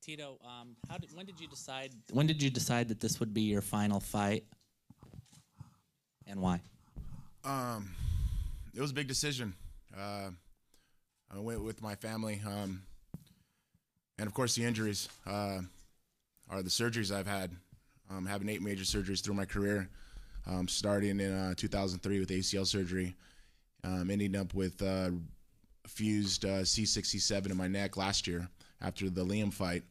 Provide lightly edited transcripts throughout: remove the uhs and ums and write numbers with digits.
Tito, when did you decide that this would be your final fight, and why? It was a big decision. I went with my family, and of course the injuries are the surgeries I've had. Having 8 major surgeries through my career, starting in 2003 with ACL surgery, ending up with fused C6, C7 in my neck last year after the Liam fight.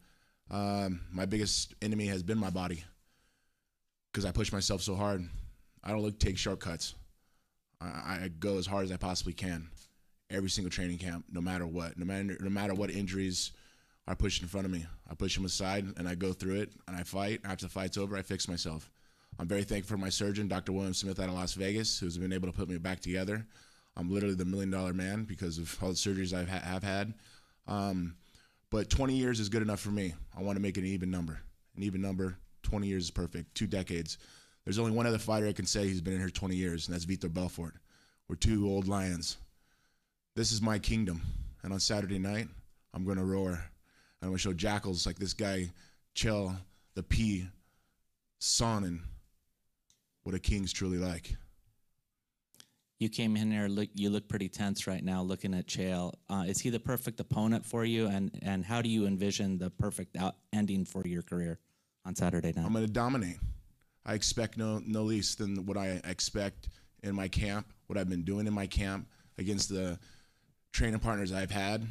My biggest enemy has been my body because I push myself so hard. I don't take shortcuts. I go as hard as I possibly can every single training camp, no matter what. No matter what injuries are pushed in front of me, I push them aside and I go through it and I fight. After the fight's over, I fix myself. I'm very thankful for my surgeon, Dr. William Smith out of Las Vegas, who's been able to put me back together. I'm literally the $1 million man because of all the surgeries I've had. But 20 years is good enough for me. I want to make it an even number. An even number, 20 years is perfect, 2 decades. There's only one other fighter I can say he's been in here 20 years, and that's Vitor Belfort. We're 2 old lions. This is my kingdom, and on Saturday night, I'm going to roar. And I'm going to show jackals like this guy, Chael, the P, Sonnen, what a king's truly like. You came in there, you look pretty tense right now looking at Chael. Is he the perfect opponent for you, and how do you envision the perfect ending for your career on Saturday night? I'm going to dominate. I expect no least than what I expect in my camp, what I've been doing in my camp against the training partners I've had,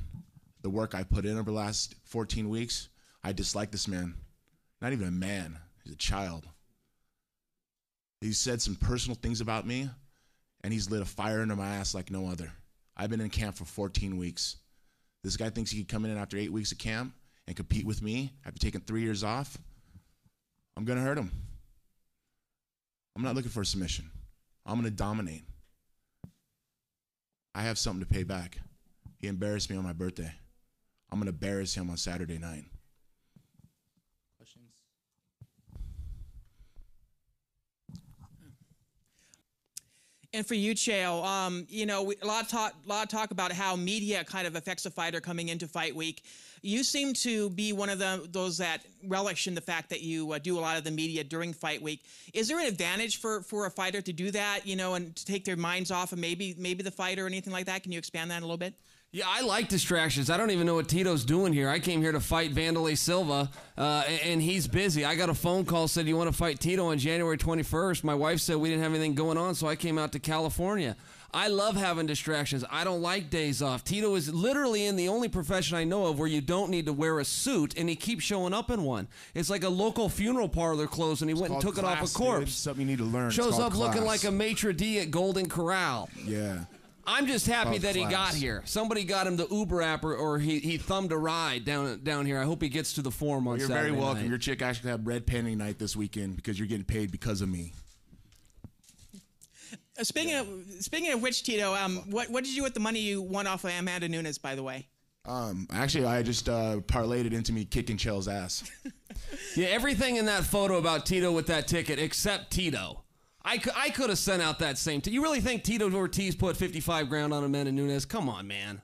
the work I put in over the last 14 weeks. I dislike this man. Not even a man. He's a child. He's said some personal things about me, and he's lit a fire under my ass like no other. I've been in camp for 14 weeks. This guy thinks he could come in after 8 weeks of camp and compete with me after taking 3 years off. I'm going to hurt him. I'm not looking for a submission. I'm going to dominate. I have something to pay back. He embarrassed me on my birthday. I'm going to embarrass him on Saturday night. Questions? And for you, Chael, you know, a lot of talk about how media kind of affects a fighter coming into fight week. You seem to be one of those that relish in the fact that you do a lot of the media during fight week. Is there an advantage for a fighter to do that, you know, and to take their minds off of maybe the fighter or anything like that? Can you expand that a little bit? Yeah, I like distractions. I don't even know what Tito's doing here. I came here to fight Wanderlei Silva, and he's busy. I got a phone call, said, you want to fight Tito on January 21st? My wife said we didn't have anything going on, so I came out to California. I love having distractions. I don't like days off. Tito is literally in the only profession I know of where you don't need to wear a suit, and he keeps showing up in one. It's like a local funeral parlor clothes, and he went and took it off a corpse. Dude. Something you need to learn. Shows up looking like a maitre d' at Golden Corral. Yeah. I'm just happy that he got here. Somebody got him the Uber app, or he thumbed a ride down here. I hope he gets to the forum on Saturday night. You're very welcome. Your chick actually have red penny night this weekend because you're getting paid because of me. Speaking of which, Tito, what did you do with the money you won off of Amanda Nunes, by the way? Actually, I just parlayed it into me kicking Chael's ass. Yeah, everything in that photo about Tito with that ticket except Tito. I could have sent out that same. You really think Tito Ortiz put 55 grand on Amanda Nunes? Come on, man.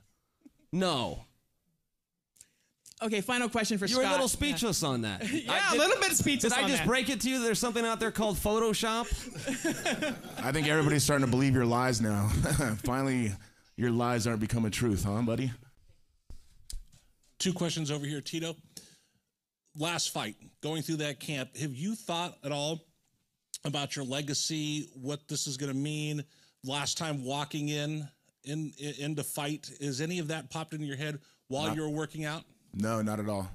No. Okay, final question for Scott. You were a little speechless on that. Yeah, a little bit speechless on that. Did I just break it to you that there's something out there called Photoshop? I think everybody's starting to believe your lies now. Finally, your lies aren't becoming truth, huh, buddy? 2 questions over here, Tito. Last fight, going through that camp, have you thought at all about your legacy, what this is going to mean? Last time walking into fight, is any of that popped into your head while you were working out? No, not at all.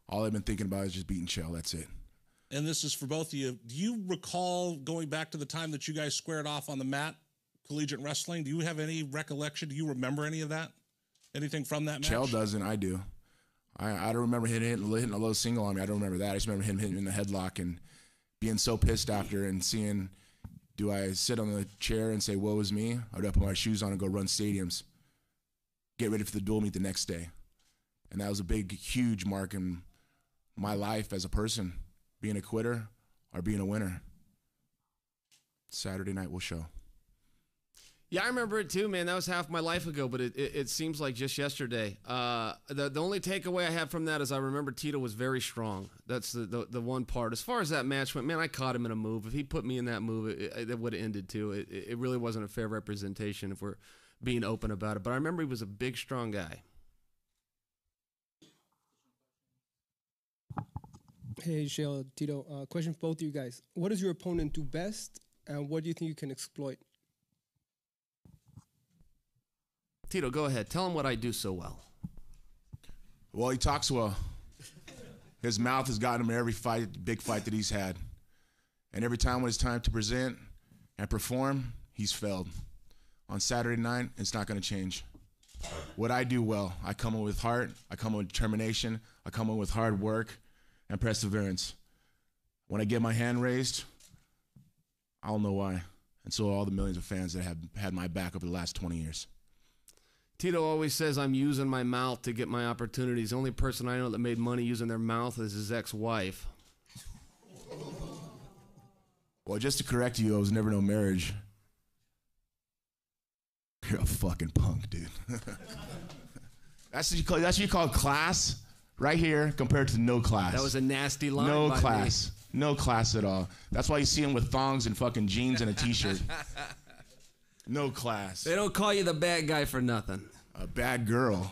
All I've been thinking about is just beating Chael. That's it. And this is for both of you. Do you recall going back to the time that you guys squared off on the mat, collegiate wrestling? Do you have any recollection? Do you remember any of that? Anything from that match? Chael doesn't. I do. I don't remember hitting a low single on me. I don't remember that. I just remember him hitting me in the headlock and being so pissed after and seeing, do I sit on the chair and say, woe is me? Or do I put my shoes on and go run stadiums? Get ready for the dual meet the next day. And that was a big, huge mark in my life as a person, being a quitter or being a winner. Saturday night will show. Yeah, I remember it too, man. That was half my life ago, but it seems like just yesterday. The only takeaway I have from that is I remember Tito was very strong. That's the one part. As far as that match went, man, I caught him in a move. If he put me in that move, it would have ended too. It really wasn't a fair representation if we're being open about it. But I remember he was a big, strong guy. Hey, Chael, Tito. Question for both of you guys. What does your opponent do best, and what do you think you can exploit? Tito, go ahead. Tell him what I do so well. Well, he talks well. His mouth has gotten him in every fight, big fight that he's had. And every time when it's time to present and perform, he's failed. On Saturday night, it's not going to change. What I do well, I come in with heart, I come in with determination, I come in with hard work and perseverance. When I get my hand raised, I don't know why. And so all the millions of fans that have had my back over the last 20 years. Tito always says I'm using my mouth to get my opportunities. The only person I know that made money using their mouth is his ex-wife. Well, just to correct you, I was never no marriage. You're a fucking punk, dude. That's what you call class right here compared to no class. That was a nasty line. No by class. Me. No class at all. That's why you see him with thongs and fucking jeans and a t-shirt. No class. They don't call you the bad guy for nothing. A bad girl.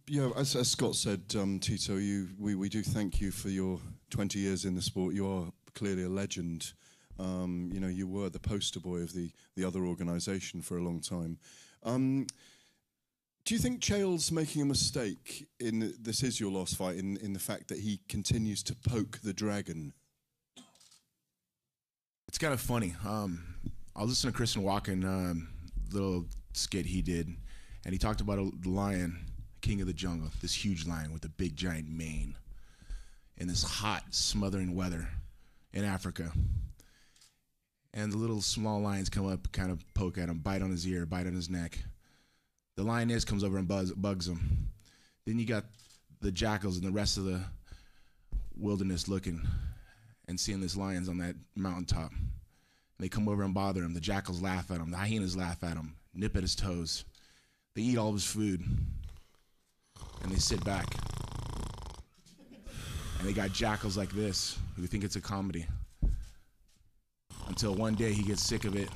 Yeah, as Scott said, Tito, we do thank you for your 20 years in the sport. You are clearly a legend. You know, you were the poster boy of the other organisation for a long time. Do you think Chael's making a mistake this is your last fight, in the fact that he continues to poke the dragon? It's kind of funny. I was listening to Christian Walken, little skit he did, and he talked about the lion, king of the jungle, this huge lion with a big giant mane in this hot, smothering weather in Africa. And the little small lions come up, kind of poke at him, bite on his ear, bite on his neck. The lioness comes over and bugs him. Then you got the jackals and the rest of the wilderness looking and seeing these lions on that mountaintop. They come over and bother him. The jackals laugh at him. The hyenas laugh at him, nip at his toes. They eat all of his food, and they sit back. And they got jackals like this who think it's a comedy. Until one day he gets sick of it,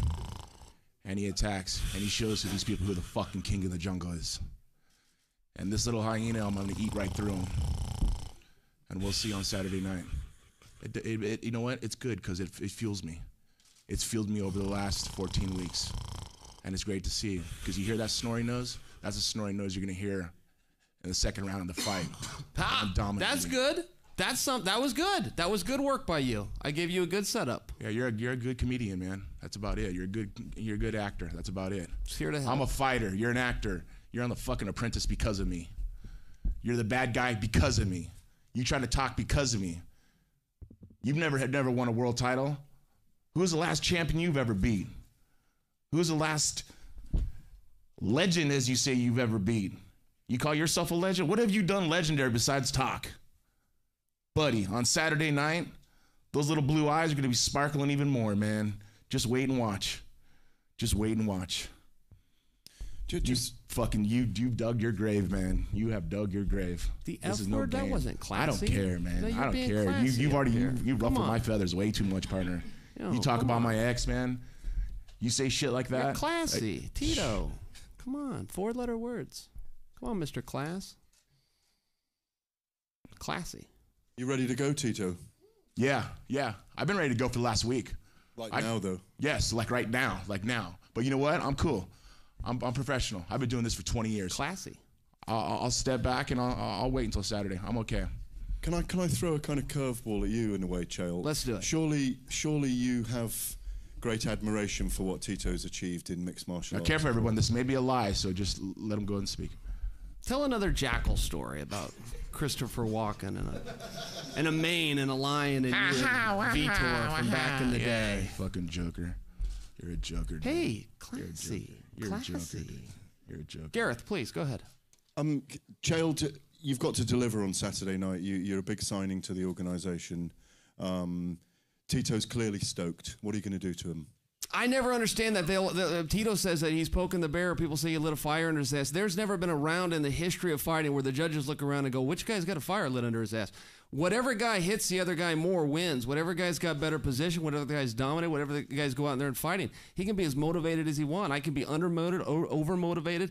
and he attacks, and he shows to these people who the fucking king of the jungle is. And this little hyena, I'm gonna eat right through him. And we'll see on Saturday night. You know what? It's good because it fuels me. It's fueled me over the last 14 weeks. And it's great to see. Because you hear that snoring nose? That's a snoring nose you're going to hear in the second round of the fight. That's good. That was good. That was good work by you. I gave you a good setup. Yeah, you're a good comedian, man. That's about it. You're a good actor. That's about it. Just here to help. I'm a fighter. You're an actor. You're on The fucking Apprentice because of me. You're the bad guy because of me. You trying to talk because of me. You've never won a world title. Who's the last champion you've ever beat? Who's the last legend, as you say, you've ever beat? You call yourself a legend? What have you done legendary besides talk? Buddy, on Saturday night, those little blue eyes are going to be sparkling even more, man. Just wait and watch. Just wait and watch. You've dug your grave, man. You have dug your grave. The F word, that wasn't classy. I don't care, man. No, I don't care. You ruffled my feathers way too much, partner. You talk about my ex, man. You say shit like that. You're classy. Tito. Come on. 4-letter words. Come on, Mr. Class. Classy. You ready to go, Tito? Yeah. I've been ready to go for the last week. Now, though? Yes, right now. But you know what? I'm cool. I'm professional. I've been doing this for 20 years. Classy. I'll step back and I'll wait until Saturday. I'm okay. Can I throw a kind of curveball at you in a way, Chael? Let's do it. Surely you have great admiration for what Tito's achieved in mixed martial arts. Care for everyone. This may be a lie, so just let him go and speak. Tell another jackal story about Christopher Walken and a mane and a lion and Vitor from back in the day. Fucking joker. You're a joker. Dude. Hey, classy. You're classy. a joker. Dude. You're a joker. Gareth, please go ahead. Chael, you've got to deliver on Saturday night. You're a big signing to the organisation. Tito's clearly stoked. What are you going to do to him? I never understand that. Tito says that he's poking the bear. People say he lit a fire under his ass. There's never been a round in the history of fighting where the judges look around and go, which guy's got a fire lit under his ass? Whatever guy hits the other guy more wins. Whatever guy's got better position, whatever the guy's dominant, whatever the guys go out there and fighting, he can be as motivated as he wants. I can be undermotivated, overmotivated.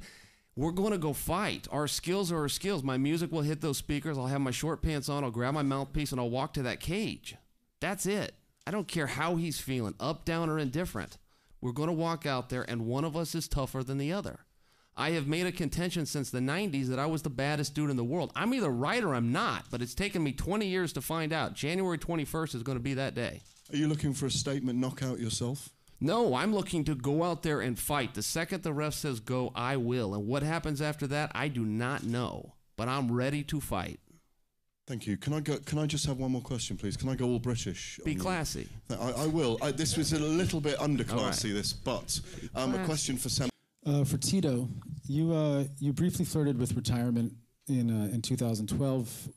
We're going to go fight. Our skills are our skills. My music will hit those speakers. I'll have my short pants on. I'll grab my mouthpiece, and I'll walk to that cage. That's it. I don't care how he's feeling, up, down, or indifferent. We're going to walk out there, and one of us is tougher than the other. I have made a contention since the 90s that I was the baddest dude in the world. I'm either right or I'm not, but it's taken me 20 years to find out. January 21st is going to be that day. Are you looking for a statement knockout yourself? No, I'm looking to go out there and fight. The second the ref says go, I will. And what happens after that, I do not know. But I'm ready to fight. Thank you. Can I just have one more question, please? Can I go all British? Be classy. I will. This was a little bit underclassy, this, but a question for Sam. For Tito, you briefly flirted with retirement in 2012.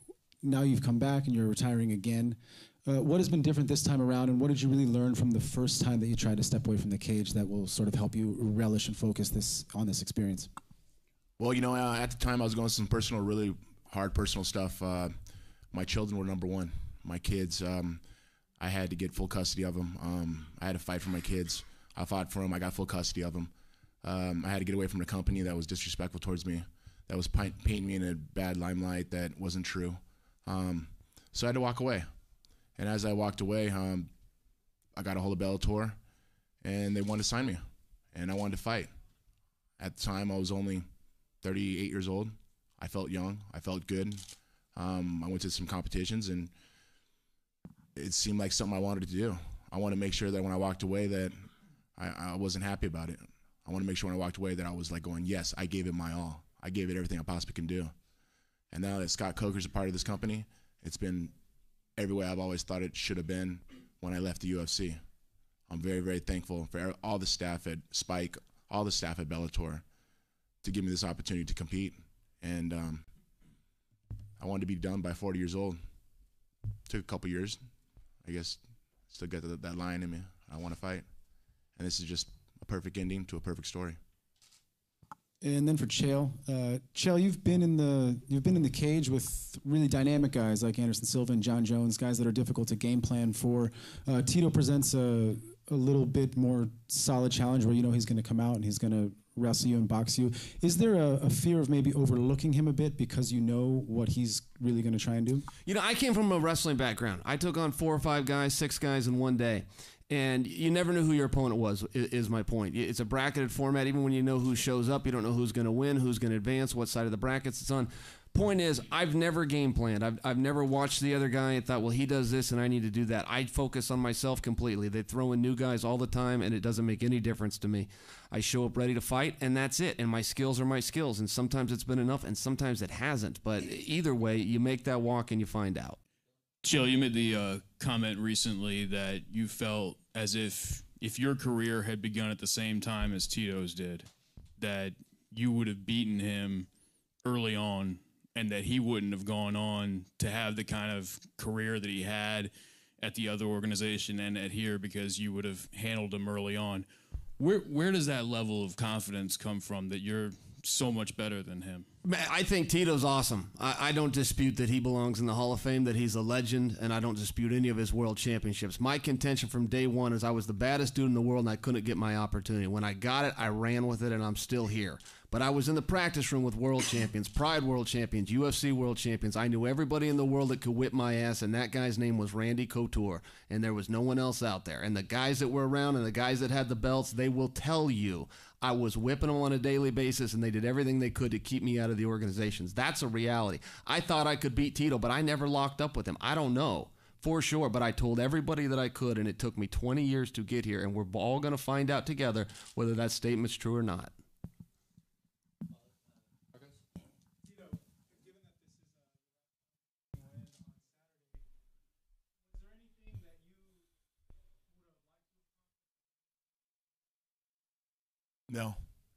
Now you've come back and you're retiring again. What has been different this time around, and what did you really learn from the first time that you tried to step away from the cage that will sort of help you relish and focus on this experience? Well, at the time I was going through some really hard personal stuff. My children were number one. My kids, I had to get full custody of them. I had to fight for my kids. I fought for them. I got full custody of them. I had to get away from the company that was disrespectful towards me, that was painting me in a bad limelight that wasn't true. So I had to walk away. And as I walked away, I got a hold of Bellator, and they wanted to sign me, and I wanted to fight. At the time, I was only 38 years old. I felt young. I felt good. I went to some competitions, and it seemed like something I wanted to do. I wanted to make sure that when I walked away that I wasn't happy about it. I want to make sure when I walked away that I was like going, yes, I gave it my all. I gave it everything I possibly can do. And now that Scott Coker's a part of this company, it's been every way I've always thought it should have been when I left the UFC. I'm very, very thankful for all the staff at Spike, all the staff at Bellator to give me this opportunity to compete. And I wanted to be done by 40 years old. Took a couple years. I guess still got that lion in me. I want to fight. And this is just a perfect ending to a perfect story. And then for Chael, Chael, you've been in the cage with really dynamic guys like Anderson Silva and John Jones, guys that are difficult to game plan for. Tito presents a little bit more solid challenge where he's going to come out and he's going to wrestle you and box you. Is there a fear of maybe overlooking him a bit because you know what he's really going to try and do? I came from a wrestling background. I took on 4 or 5 guys, 6 guys in one day. And you never knew who your opponent was, is my point. It's a bracketed format. Even when you know who shows up, you don't know who's going to win, who's going to advance, what side of the brackets it's on. Point is, I've never game planned. I've never watched the other guy and thought, well, he does this and I need to do that. I focus on myself completely. They throw in new guys all the time, and it doesn't make any difference to me. I show up ready to fight, and that's it. And my skills are my skills. And sometimes it's been enough, and sometimes it hasn't. But either way, you make that walk and you find out. Chael, you made the comment recently that you felt as if your career had begun at the same time as Tito's did, that you would have beaten him early on and that he wouldn't have gone on to have the kind of career that he had at the other organization and at here because you would have handled him early on. Where does that level of confidence come from that you're so much better than him? I think Tito's awesome. I don't dispute that he belongs in the Hall of Fame, that he's a legend, and I don't dispute any of his world championships. My contention from day one is I was the baddest dude in the world and I couldn't get my opportunity. When I got it, I ran with it, and I'm still here. But I was in the practice room with world champions, Pride world champions, UFC world champions. I knew everybody in the world that could whip my ass, and that guy's name was Randy Couture, and there was no one else out there. And the guys that were around and the guys that had the belts, they will tell you I was whipping them on a daily basis, and they did everything they could to keep me out of the organizations. That's a reality. I thought I could beat Tito, but I never locked up with him. I don't know for sure, but I told everybody that I could, and it took me 20 years to get here, and we're all going to find out together whether that statement's true or not. No,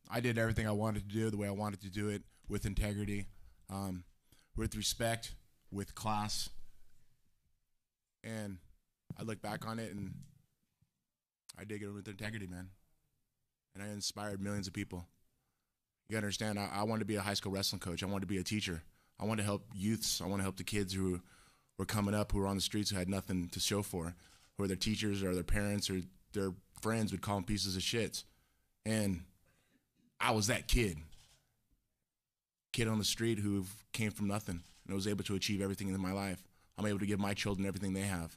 I did everything I wanted to do the way I wanted to do it, with integrity, with respect, with class. And I look back on it, and I did it with integrity, man. And I inspired millions of people. You gotta understand, I wanted to be a high school wrestling coach. I wanted to be a teacher. I wanted to help youths. I want to help the kids who were coming up, who were on the streets, who had nothing to show for, who their teachers or their parents or their friends would call them pieces of shit. And I was that kid on the street who came from nothing and was able to achieve everything in my life. I'm able to give my children everything they have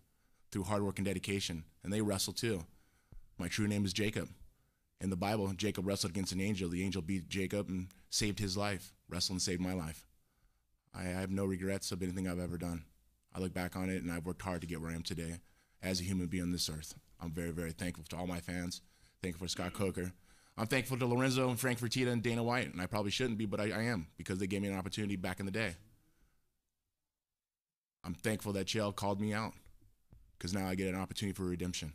through hard work and dedication, and they wrestle too. My true name is Jacob. In the Bible, Jacob wrestled against an angel. The angel beat Jacob and saved his life. Wrestled and saved my life. I have no regrets of anything I've ever done. I look back on it, and I've worked hard to get where I am today as a human being on this earth. I'm very, very thankful to all my fans. Thankful for Scott Coker. I'm thankful to Lorenzo and Frank Fertitta and Dana White, and I probably shouldn't be, but I am, because they gave me an opportunity back in the day. I'm thankful that Chael called me out, because now I get an opportunity for redemption.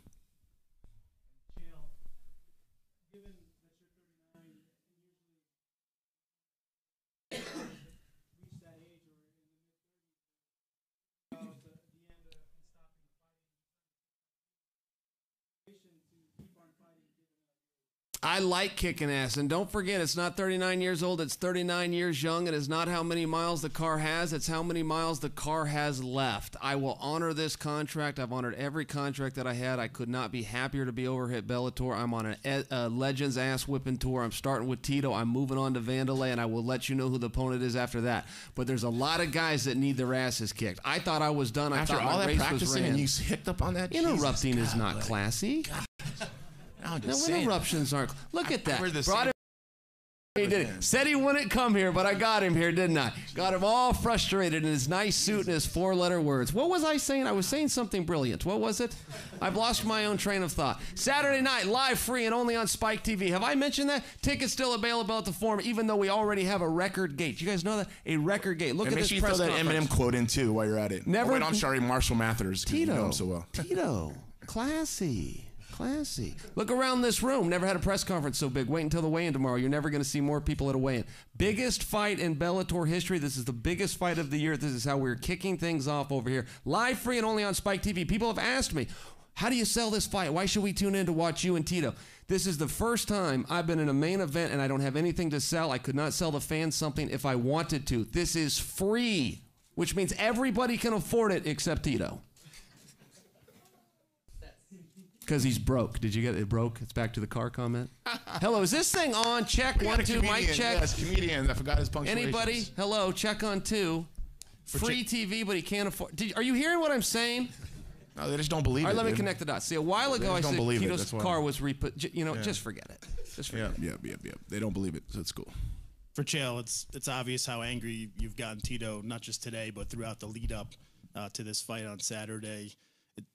I like kicking ass, and don't forget, it's not 39 years old, it's 39 years young. It is not how many miles the car has, it's how many miles the car has left. I will honor this contract. I've honored every contract that I had. I could not be happier to be over here at Bellator. I'm on a Legends ass-whipping tour. I'm starting with Tito. I'm moving on to Vandalay, and I will let you know who the opponent is after that. But there's a lot of guys that need their asses kicked. I thought I was done. After all that practicing and you hicked up on that? Interrupting is not classy. No, interruptions aren't. Look at that. Brought him. He did it. Said he wouldn't come here, but I got him here, didn't I? Got him all frustrated in his nice suit and his four-letter words. What was I saying? I was saying something brilliant. What was it? I've lost my own train of thought. Saturday night, live, free, and only on Spike TV. Have I mentioned that? Tickets still available at the Forum, even though we already have a record gate. You guys know that? A record gate. Look at this press conference. Make sure you throw that Eminem quote in, too, while you're at it. Never. Oh, wait, I'm sorry, Marshall Mathers. Tito. You know him so well. Tito. Classy. Classy. Look around this room. Never had a press conference so big. Wait until the weigh-in tomorrow. You're never going to see more people at a weigh-in. Biggest fight in Bellator history. This is the biggest fight of the year. This is how we're kicking things off over here. Live, free, and only on Spike TV. People have asked me, how do you sell this fight? Why should we tune in to watch you and Tito? This is the first time I've been in a main event and I don't have anything to sell. I could not sell the fans something if I wanted to. This is free, which means everybody can afford it except Tito. Because he's broke. Did you get it? Broke? It's back to the car comment. Hello, is this thing on? Check 1, 2, mic check. Yes, comedian. I forgot his punctuation. Anybody? Hello, check on 2. Free TV, but he can't afford. Are you hearing what I'm saying? No, they just don't believe it. All right, let me connect the dots. See, a while ago I said Tito's That's car was re-put. You know, just forget it. Just forget it. Yeah. They don't believe it, so it's cool. For Chael, it's obvious how angry you've gotten Tito, not just today, but throughout the lead up to this fight on Saturday.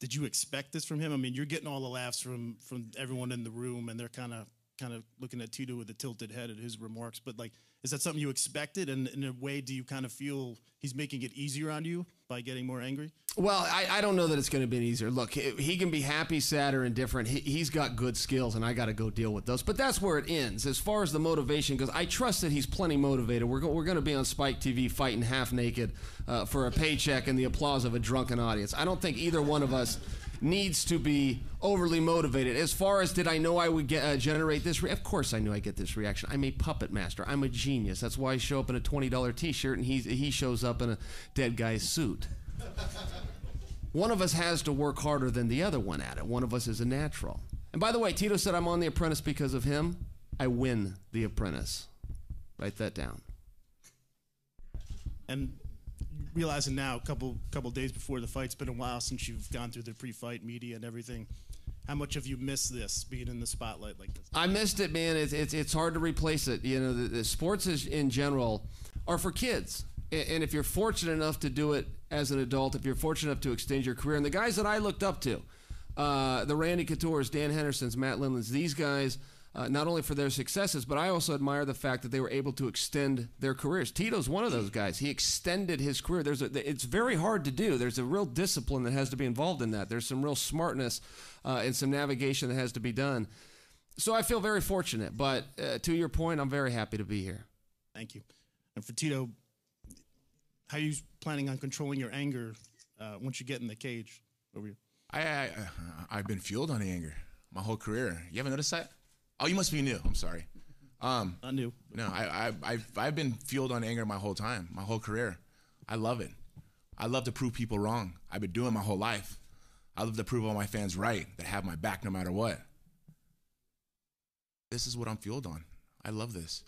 Did you expect this from him? I mean, you're getting all the laughs from everyone in the room, and they're kind of looking at Tito with a tilted head at his remarks. But like, is that something you expected? And in a way, do you kind of feel he's making it easier on you by getting more angry? Well, I don't know that it's going to be easier. Look, he can be happy, sad, or indifferent. He's got good skills, and I got to go deal with those. But that's where it ends. As far as the motivation goes, I trust that he's plenty motivated. We're going to be on Spike TV fighting half naked for a paycheck and the applause of a drunken audience. I don't think either one of us needs to be overly motivated. As far as did I know I would generate this? Of course I knew I'd get this reaction. I'm a puppet master. I'm a genius. That's why I show up in a $20 T-shirt and he shows up in a dead guy's suit. One of us has to work harder than the other one at it. One of us is a natural. And by the way, Tito said I'm on The Apprentice because of him. I win The Apprentice. Write that down. And realizing now, a couple days before the fight, it's been a while since you've gone through the pre-fight media and everything. How much have you missed this, being in the spotlight like this? I missed it, man. It's hard to replace it. You know, the sports in general are for kids. And if you're fortunate enough to do it as an adult, if you're fortunate enough to extend your career, and the guys that I looked up to, the Randy Couture's, Dan Henderson's, Matt Lindland's, these guys, not only for their successes, but I also admire the fact that they were able to extend their careers. Tito's one of those guys. He extended his career. It's very hard to do. There's a real discipline that has to be involved in that. There's some real smartness and some navigation that has to be done. So I feel very fortunate. But to your point, I'm very happy to be here. Thank you. And for Tito, how are you planning on controlling your anger once you get in the cage over here? I've been fueled on the anger. my whole career. You haven't noticed that? Oh, you must be new. I'm sorry. Not new. No, I've been fueled on anger my whole time, my whole career. I love it. I love to prove people wrong. I've been doing my whole life. I love to prove all my fans right, that have my back no matter what. This is what I'm fueled on. I love this.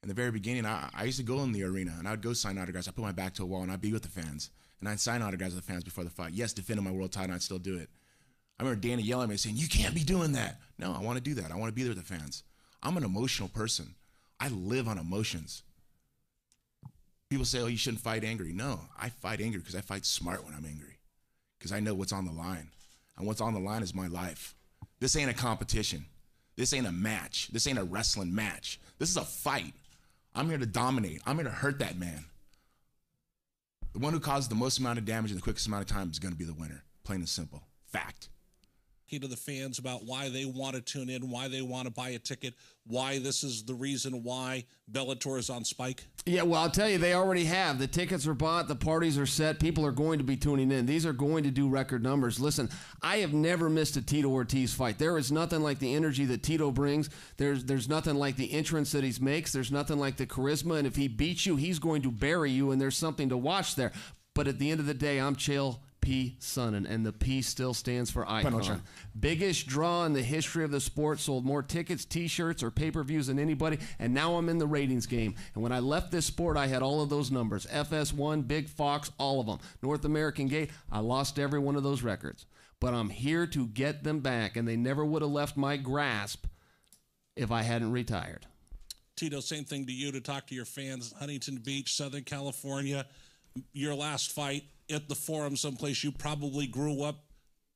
In the very beginning, I used to go in the arena, and I would go sign autographs. I'd put my back to a wall, and I'd be with the fans. And I'd sign autographs with the fans before the fight. Yes, defending my world title, and I'd still do it. I remember Danny yelling at me saying, you can't be doing that. No, I want to do that. I want to be there with the fans. I'm an emotional person. I live on emotions. People say, oh, you shouldn't fight angry. No, I fight angry because I fight smart when I'm angry. Because I know what's on the line. And what's on the line is my life. This ain't a competition. This ain't a match. This ain't a wrestling match. This is a fight. I'm here to dominate. I'm here to hurt that man. The one who causes the most amount of damage in the quickest amount of time is going to be the winner. Plain and simple. Fact. To the fans about why they want to tune in, why they want to buy a ticket, why this is the reason why Bellator is on Spike? Yeah, well, I'll tell you, they already have. The tickets are bought. The parties are set. People are going to be tuning in. These are going to do record numbers. Listen, I have never missed a Tito Ortiz fight. There is nothing like the energy that Tito brings. There's nothing like the entrance that he makes. There's nothing like the charisma. And if he beats you, he's going to bury you, and there's something to watch there. But at the end of the day, I'm Chael P. Sonnen, and the P still stands for icon. Biggest draw in the history of the sport, sold more tickets, t-shirts, or pay-per-views than anybody, and now I'm in the ratings game. And when I left this sport, I had all of those numbers. FS1, Big Fox, all of them. North American Gate, I lost every one of those records. But I'm here to get them back, and they never would have left my grasp if I hadn't retired. Tito, same thing to you, to talk to your fans. Huntington Beach, Southern California, your last fight at the Forum, someplace you probably grew up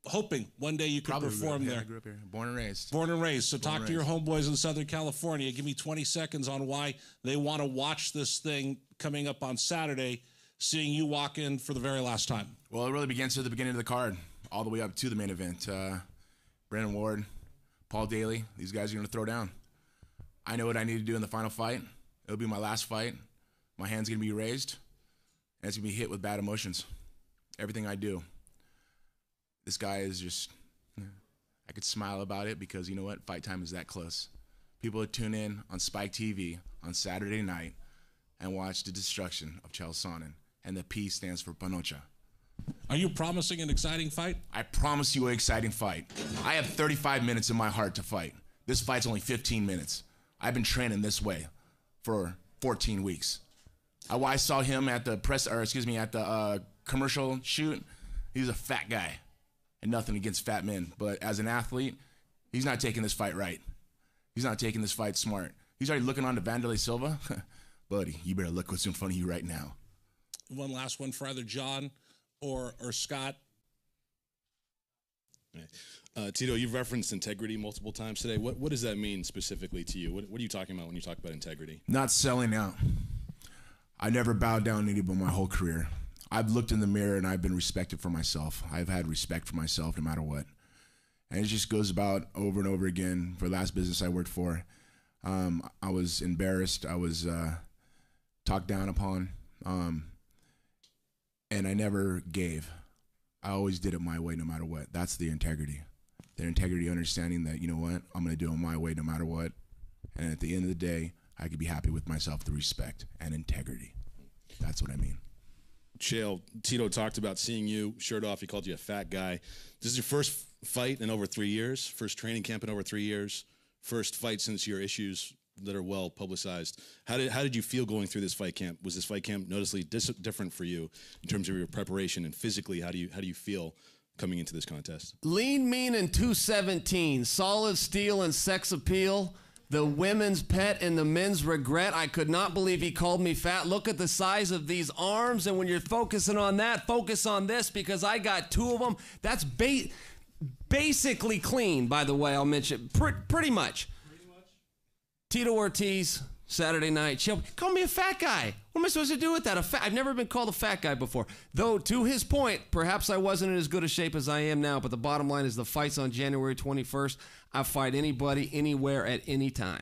hoping one day you could perform there. I grew up here. Born and raised. Born and raised. So talk to your homeboys in Southern California. Give me 20 seconds on why they want to watch this thing coming up on Saturday, seeing you walk in for the very last time. Well, it really begins at the beginning of the card, all the way up to the main event. Brandon Ward, Paul Daly, these guys are going to throw down. I know what I need to do in the final fight. It'll be my last fight. My hand's going to be raised, and it's going to be hit with bad emotions. Everything I do. This guy is just, I could smile about it because you know what? Fight time is that close. People would tune in on Spike TV on Saturday night and watch the destruction of Chael Sonnen. And the P stands for Panocha. Are you promising an exciting fight? I promise you an exciting fight. I have 35 minutes in my heart to fight. This fight's only 15 minutes. I've been training this way for 14 weeks. I saw him at the commercial shoot. He's a fat guy, and nothing against fat men, but as an athlete, he's not taking this fight right. He's not taking this fight smart. He's already looking on to Vanderlei Silva. Buddy, you better look what's in front of you right now. One last one for either John or Scott. Tito, you've referenced integrity multiple times today. What does that mean specifically to you? What are you talking about when you talk about integrity? Not selling out. I never bowed down to anybody my whole career. I've looked in the mirror and I've been respected for myself. I've had respect for myself no matter what. And it just goes about over and over again. For the last business I worked for, I was embarrassed. I was talked down upon. And I never gave. I always did it my way no matter what. That's the integrity. The integrity, understanding that, you know what, I'm going to do it my way no matter what. And at the end of the day, I could be happy with myself, the respect and integrity. That's what I mean. Chael, Tito talked about seeing you shirt off. He called you a fat guy. This is your first fight in over 3 years, first training camp in over 3 years, first fight since your issues that are well publicized. How did you feel going through this fight camp? Was this fight camp noticeably different for you in terms of your preparation, and physically, how do you feel coming into this contest? Lean, mean, and 217. Solid steel and sex appeal. The women's pet and the men's regret. I could not believe he called me fat. Look at the size of these arms, and when you're focusing on that, focus on this, because I got two of them. That's basically clean, by the way, I'll mention. Pretty much. Tito Ortiz, Saturday night. Chael, call me a fat guy. What am I supposed to do with that? I've never been called a fat guy before. Though, to his point, perhaps I wasn't in as good a shape as I am now, but the bottom line is the fight's on January 21st. I fight anybody, anywhere, at any time.